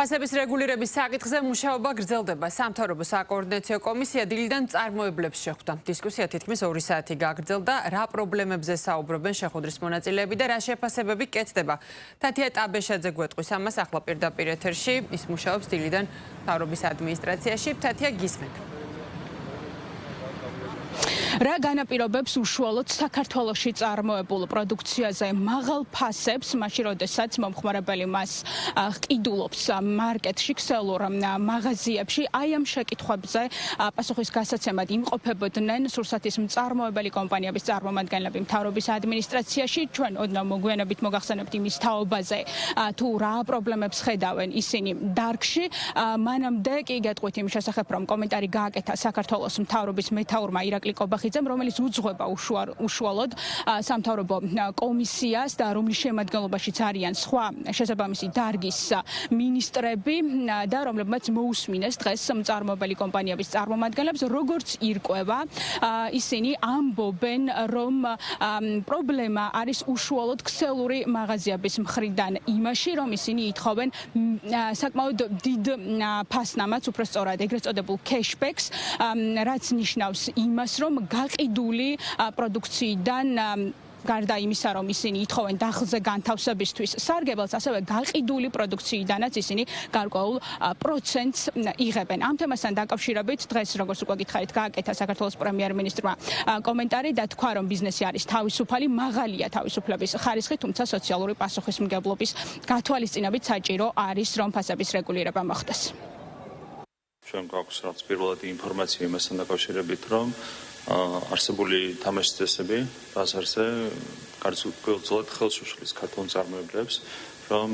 ფასების რეგულირების საკითხზე მუშაობა გრძელდება. სამთავრობო საკოორდინაციო კომისია დილიდან წარმოებლებს შეხვდა. დისკუსია თითქმის 2 საათი გაგრძელდა. რა პრობლემებზე საუბრობენ შეხვედრის მონაწილეები და რა შეფასებები კეთდება. თათია ტაბეშაძე გვეტყვის ამას ახლა პირდაპირ ეთერში. ის მუშაობს დილიდან მთავრობის ადმინისტრაციაში. თათია, გისმენთ. რა განაპირობებს უშუალოდ საქართველოში წარმოებულ პროდუქციაზე მაღალ ფასებს, მაშინ როდესაც მომხმარებელი მას ყიდულობს მარკეტში, ქსელურ მაღაზიებში, აი ამ შეკითხვებზე პასუხის გასაცემად იმყოფებოდნენ სურსათის მწარმოებელი კომპანიების წარმომადგენლები მთავრობის ადმინისტრაციაში. ჩვენ ოდნავ მოგვიანებით მოგახსენებთ იმის თაობაზე, თუ რა პრობლემებს ხედავენ ისინი დარგში. მანამდე კი გეტყვით იმის შესახებ, რომ კომენტარი გააკეთა საქართველოს მთავრობის მეთაურმა ირაკლი კობახიძემ, რომელიც უძღვება უშუალოდ სამთავრობო კომისიას და რომლის შემადგენლობაშიც არიან სხვა შესაბამისი დარგის მინისტრები და რომლებმაც მოусმინეს დღეს მწარმოებელი კომპანიების წარმომადგენლებს, როგორც ირკვევა, ისინი ამბობენ, რომ პრობლემა არის უშუალოდ ქსელური მაღაზიების მხრიდან იმაში, რომ ისინი ითხოვენ საკმაოდ დიდ ფასნამაც, უფრო სწორად ეგრეთ წოდებულ cashbacks, რაც ნიშნავს იმას, რომ გაყიდული პროდუქციიდან გარდა იმისა, რომ ისინი ითხოვენ დახზე განთავსებისთვის სარგებელს, ასევე გაყიდული პროდუქციიდანაც ისინი გარკვეულ პროცენტს იღებენ. ამ თემასთან დაკავშირებით დღეს, როგორც უკვე გითხარით, გააკეთა საქართველოს პრემიერ-მინისტრმა კომენტარი და თქვა, რომ ბიზნესი არის თავისუფალი, მაღალია თავისუფლების ხარისხი, თუმცა სოციალური პასუხისმგებლობის გათვალისწინებით საჭირო არის, რომ ფასების რეგულირება მოხდეს. ჩვენ გვაქვს რაც პირველად ინფორმაცია იმასთან დაკავშირებით, რომ არსებული თამაშის წესები ბაზარზე გარკვეულწილად ხელს უშლის ქართულ მწარმოებლებს, რომ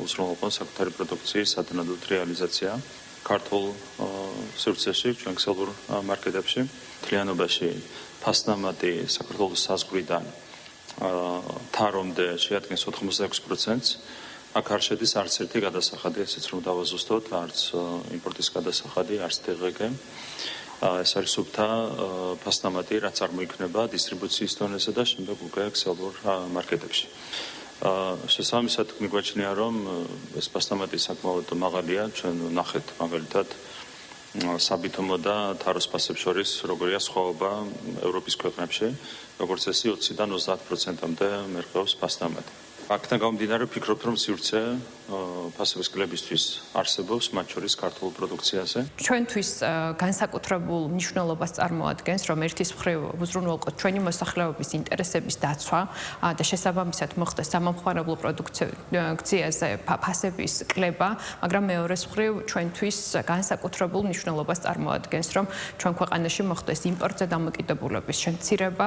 უზრუნველყონ საკუთარი პროდუქციის ადანადოდ რეალიზაცია ქართულ სივრცეში, ჩვენ ქსელურ მარკეტებში. მთლიანობაში ფასნამატი საქართველოს საზღვრიდან თარომდე შეადგენს 86%. აქ არ შედის არც ერთი გადასახადი, ესეც რომ დავაზუსტოთ, არც იმპორტის გადასახადი, არც TGG. ეს არის სუფთა ფასნამატი, რაც წარმოიქმნება დისტრიბუციის დონეზე და შემდეგ უკვე ქსელურ მარკეტებში. შესაბამისად მიგვაჩნია, რომ ეს ფასნამატი საკმაოდ მაღალია, ჩვენ ნახეთ მაგალითად საბითუმო და თაროს ფასებს შორის როგორია სხვაობა ევროპის ქვეყნებში, როგორც წესი 20-დან 30%-მდე მერყეობს ფასნამატი. აქედან გამომდინარე ვფიქრობ, რომ სივრცე ფასების კლებისთვის არსებობს, მათ შორის ქართულ პროდუქციაზე. ჩვენთვის განსაკუთრებულ მნიშვნელობას წარმოადგენს, რომ ერთის მხრივ უზრუნველყოთ ჩვენი მოსახლეობის ინტერესების დაცვა და შესაბამისად მოხდეს სამომხმარებლო პროდუქციაზე ფასების კლება, მაგრამ მეორეს მხრივ ჩვენთვის განსაკუთრებულ მნიშვნელობას წარმოადგენს, რომ ჩვენ ქვეყანაში მოხდეს იმპორტზე დამოკიდებულების შემცირება,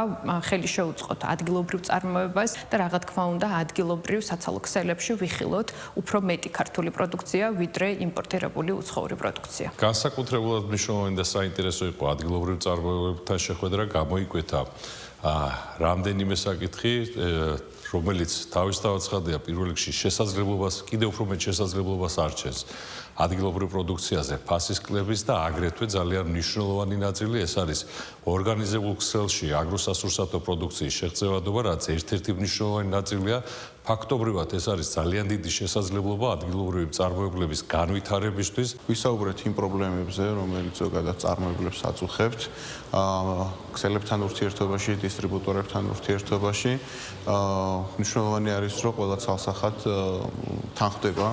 ხელი შეუწყოთ ადგილობრივ წარმოებას და რა თქმა უნდა ადგილობრივ საცალო ქსელებში ვიხილოთ უფრო მეტი ქართული პროდუქცია, ვიდრე იმპორტირებული უცხოური პროდუქცია. განსაკუთრებულად მნიშვნელოვანი და საინტერესო იყო ადგილობრივ წარმოებებთან შეხვედრა, გამოიკვეთა რამდენიმე საკითხი, რომელიც თავისთავად ცხადია პირველ რიგში შესაძლებლობას, კიდევ უფრო მეტ შესაძლებლობას არჩევს ადგილობრივ პროდუქციაზე ფასის კლების და აგრეთვე ძალიან მნიშვნელოვანი ნაწილი ეს არის ორგანიზებულ ქსელში აგროსასურსათო პროდუქციის შეღწევადობა, რაც ერთ-ერთი მნიშვნელოვანი ნაწილია. ფაქტობრივად ეს არის ძალიან დიდი შესაძლებლობა ადგილობრივი მწარმოებლების განვითარებისთვის. ვისაუბრეთ იმ პრობლემებზე, რომელიც ზოგადად მწარმოებლებს აწუხებთ, ქსელებთან ურთიერთობაში, დისტრიბუტორებთან ურთიერთობაში. მნიშვნელოვანი არის, რომ ყველა ცალსახად თანხდება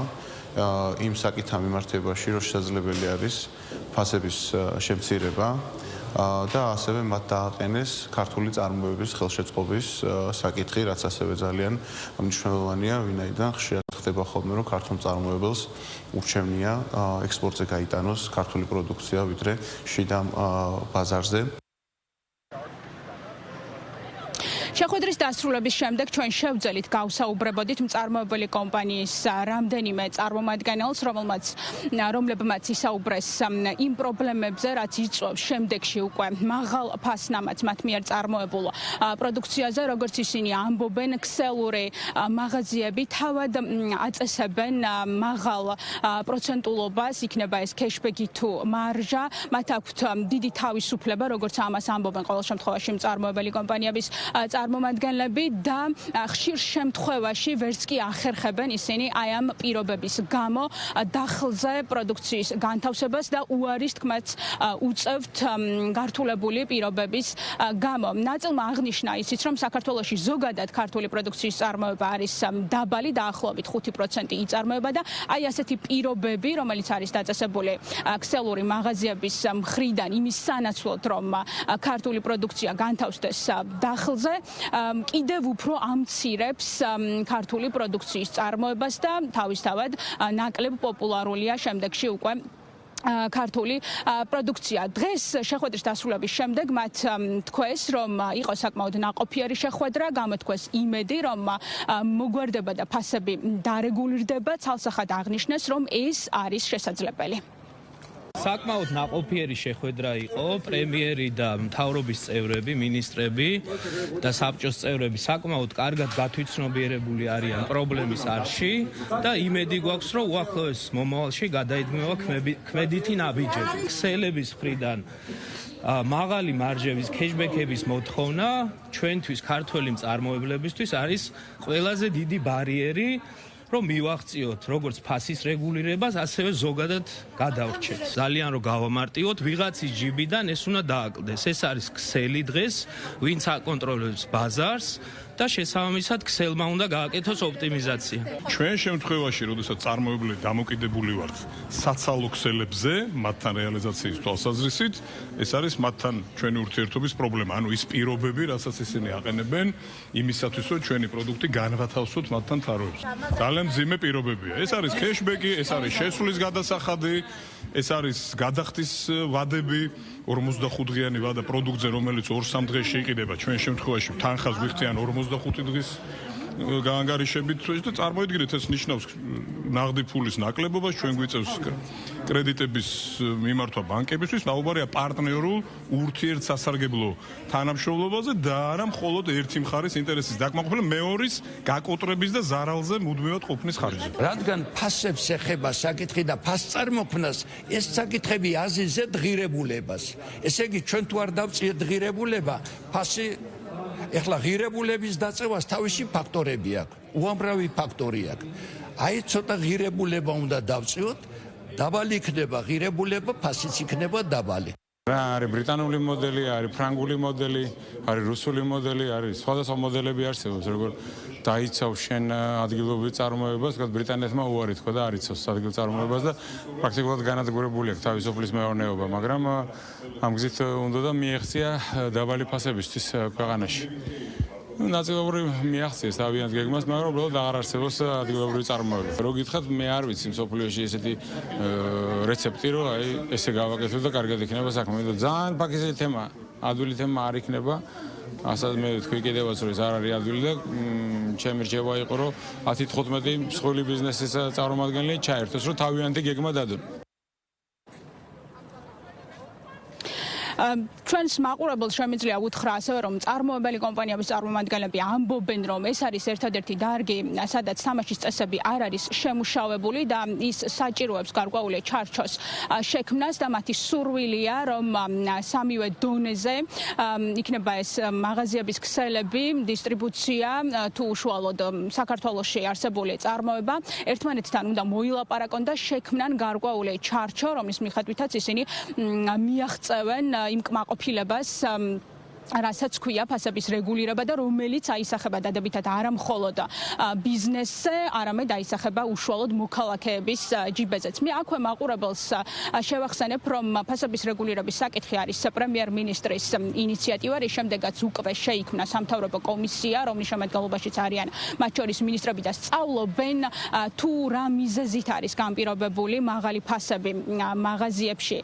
იმ საკითხთან მიმართებაში, რომ შესაძლებელი არის ფასების შემცირება და ასევე მათ დააყენეს ქართული წარმოების ხელშეწყობის საკითხი, რაც ასევე ძალიან მნიშვნელოვანია, ვინაიდან ხშირად ხდება ხოლმე, რომ ქართულ წარმოებელს ურჩევნია ექსპორტზე გაიტანოს ქართული პროდუქცია, ვიდრე შიდა ბაზარზე. შეხვედრის დასრულების შემდეგ ჩვენ შევძელით გავსაუბრებოდით მწარმოებელი კომპანიის რამდენიმე წარმომადგენელს, რომლებმაც ისაუბრეს იმ პრობლემებზე, რაც იწვევს შემდეგში უკვე მაღალ ფასნამატს მათ მიერ წარმოებულ პროდუქციაზე, როგორც ისინი ამბობენ, ქსელური მაღაზიები თავად აწესებენ მაღალ პროცენტულობას, იქნება ეს cashback-ი თუ მარჟა, მათ აქვთ დიდი თავისუფლება, როგორც ამას ამბობენ ყოველ შემთხვევაში მწარმოებელი კომპანიების წარმომადგენლები და ხშირ შემთხვევაში ვერც კი ახერხებენ ისინი აი ამ პირობების გამო დახლზე პროდუქციის განთავსებას და უარის თქმაც უწევთ გართულებული პირობების გამო. ნაწილმა აღნიშნა ისიც, რომ საქართველოში ზოგადად ქართული პროდუქციის წარმოება არის დაბალი, დაახლოებით 5% იწარმოება და აი ასეთი პირობები, რომელიც არის დაწესებული ქსელური მაღაზიების მხრიდან იმის სანაცვლოდ, რომ ქართული პროდუქცია განთავსდეს დახლზე, კიდევ უფრო ამცირებს ქართული პროდუქციის წარმოებას და თავისთავად ნაკლებ პოპულარულია შემდეგში უკვე ქართული პროდუქცია. დღეს შეხვედრის დასრულების შემდეგ მათ თქვეს, რომ იყო საკმაოდ ნაყოფიერი შეხვედრა, გამოთქვეს იმედი, რომ მოგვარდება და ფასები დარეგულირდება, ცალსახად აღნიშნეს, რომ ეს არის შესაძლებელი. საკმაოდ ნაყოფიერი შეხვედრა იყო, პრემიერი და მთავრობის წევრები, მინისტრები და საბჭოს წევრები საკმაოდ კარგად გათვითცნობიერებული არიან პრობლემის არში და იმედი გვაქვს, რომ უახლოეს მომავალში გადაიდგმება ქმედითი ნაბიჯები. ქსელების მხრიდან მაღალი მარჟების, ქეშბექების მოთხოვნა ჩვენთვის ქართველი მწარმოებლებისთვის არის ყველაზე დიდი ბარიერი, რომ მივაღწიოთ როგორც ფასის რეგულირებას, ასევე ზოგადად გადავრჩეთ. ძალიან რომ გავამარტივოთ, ვიღაცის ჯიბიდან ეს უნდა დააკლდეს. ეს არის ქსელი დღეს, ვინც აკონტროლებს ბაზარს და შესაბამისად ქსელმა უნდა გააკეთოს ოპტიმიზაცია. ჩვენ შემთხვევაში, როდესაც წარმოებლები დამოკიდებული ვართ საცალო ქსელებზე, მათთან რეალიზაციის თვალსაზრისით, ეს არის მათთან ჩვენი ურთიერთობის პრობლემა. ანუ ის პირობები, რასაც ისინი აყენებენ, იმისათვის, რომ ჩვენი პროდუქტი განვათავსოთ მათთან თაროებს. ძალიან მძიმე პირობებია. ეს არის ქეშბექი, ეს არის შესვლის გადასახადი, ეს არის გადახდის ვადები, 45-დღიანი ვადა პროდუქტზე, რომელიც 2-3 დღეში იყიდება. ჩვენ შემთხვევაში თანხას ვიხდიან 45 დღის გაანგარიშებით და წარმოიდგინეთ, ეს ნიშნავს ნაღდი ფულის ნაკლებობას, ჩვენ გვიწევს კრედიტების მიმართვა ბანკებისთვის, დაუბარია პარტნიორულ ურთიერთსასარგებლო თანამშრომლობაზე და არა მხოლოდ ერთი მხარის ინტერესის დაკმაყოფილება, მეორის გაკოტრების და ზარალზე მუდმივად ყოფნის ხარჯზე. რადგან ფასებს ეხება საკითხი და ფასწარმოქმნას, ეს საკითხები აზიზეთ ღირებულებას. ესე იგი, ჩვენ თუ არ დავწიეთ ღირებულება, ფასი ეხლა ღირებულების დაწევას თავისი ფაქტორები აქვს, უამრავი ფაქტორი აქვს. აი ცოტა ღირებულება უნდა დავწიოთ, დაბალი იქნება ღირებულება, ფასიც იქნება დაბალი. არის ბრიტანული მოდელი, არის ფრანგული მოდელი, არის რუსული მოდელი, არის სხვადასხვა მოდელები არსებობს, როგორ დაიცავს შენ ადგილობრივ წარმოებას, თქვა ბრიტანეთმა უარი თქვა და არ იცავს ადგილ წარმოებას და პრაქტიკულად განადგურებული აქვს თავისუფლის მეურნეობა, მაგრამ ამ გზით უნდა და მიეღწია დაბალი ფასებისთვის ქვეყანაში. ნაწილობრივ მიაღწიეს თავიანთ გეგმას, მაგრამ უბრალოდ აღარ არსებობს ადგილობრივი წარმოება. რო გითხრათ, მე არ ვიცი მსოფლიოში ესეთი რეცეპტი, რომ აი ესე გავაკეთოთ და კარგად იქნება საქმე. ძალიან ფაქიზელი თემა, ადვილი თემა არ იქნება. ასაც მე თქვი კიდევაც რომ ეს არ არის ადვილი და ჩემი რჩევა იყო, რომ 10-15 მსხვილი ბიზნესის წარმომადგენელი ჩაერთოს, რომ თავიანთი გეგმა დადონ. ჩვენს მაყურებელს შემიძლია უთხრა ასევე, რომ წარმოებელი კომპანიების წარმომადგენლები ამბობენ, რომ ეს არის ერთადერთი დარგი, სადაც თამაშის წესები არ არის შემუშავებული და ის საჭიროებს გარკვეული ჩარჩოს შექმნას და მათი სურვილია, რომ სამივე დონეზე იქნება ეს მაღაზიების ქსელები, დისტრიბუცია თუ უშუალოდ საქართველოში არსებული წარმოება ერთმანეთთან უნდა მოილაპარაკონ და შექმნან გარკვეული ჩარჩო, რომლის მიხედვითაც ისინი მიაღწევენ იმ კმაყოფილებას, რასაც ქვია ფასების რეგულირება და რომელიც აისახება დადებითად არა მხოლოდ ბიზნესზე, არამედ აისახება უშუალოდ მოქალაქეების ჯიბეზეც. მე აქვე მაყურებელს შევახსენებ, რომ ფასების რეგულირების საკითხი არის პრემიერ-მინისტრის ინიციატივა, რის შემდეგაც უკვე შეიქმნა სამთავრობო კომისია, რომლის შემადგენლობაშიც არიან მათ შორის მინისტრები და სწავლობენ თუ რა მიზეზით არის განპირობებული მაღალი ფასები მაღაზიებში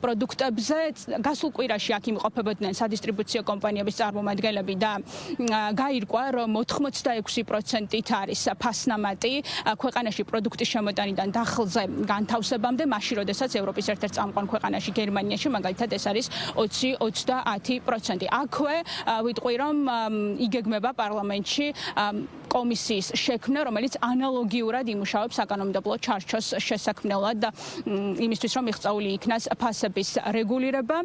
პროდუქტებზე. გასულ კვირაში აქ იმყოფებოდნენ სადისტრიბუციო კომპანიების წარმომადგენლები და გაირკვა, რომ 86%-ით არის ფასნამატი ქვეყანაში პროდუქტის შემოტანიდან დახლზე განთავსებამდე, მაშინ როდესაც ევროპის ერთ-ერთ წამყვან ქვეყანაში გერმანიაში მაგალითად ეს არის 20-30%. აქვე ვიტყვი, რომ იგეგმება პარლამენტში კომისიის შექმნა, რომელიც ანალოგიურად იმუშავებს საკანონმდებლო ჩარჩოს შესაქმნელად იმისთვის, რომ მიღწეული იქნას ფასების რეგულირება.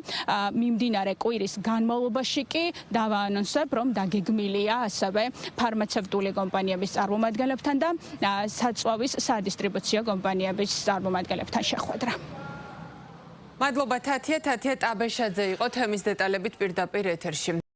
მიმდინარე კვირის განმავლობაში შემთხვევაში კი დავაანონსებ, რომ დაგეგმილია ასევე ფარმაცევტული კომპანიების წარმომადგენლებთან და საწვავის სადისტრიბუციო კომპანიების წარმომადგენლებთან შეხვედრა. მადლობა თათია ტაბეშაძე იყო თემის დეტალებით პირდაპირ ეთერში.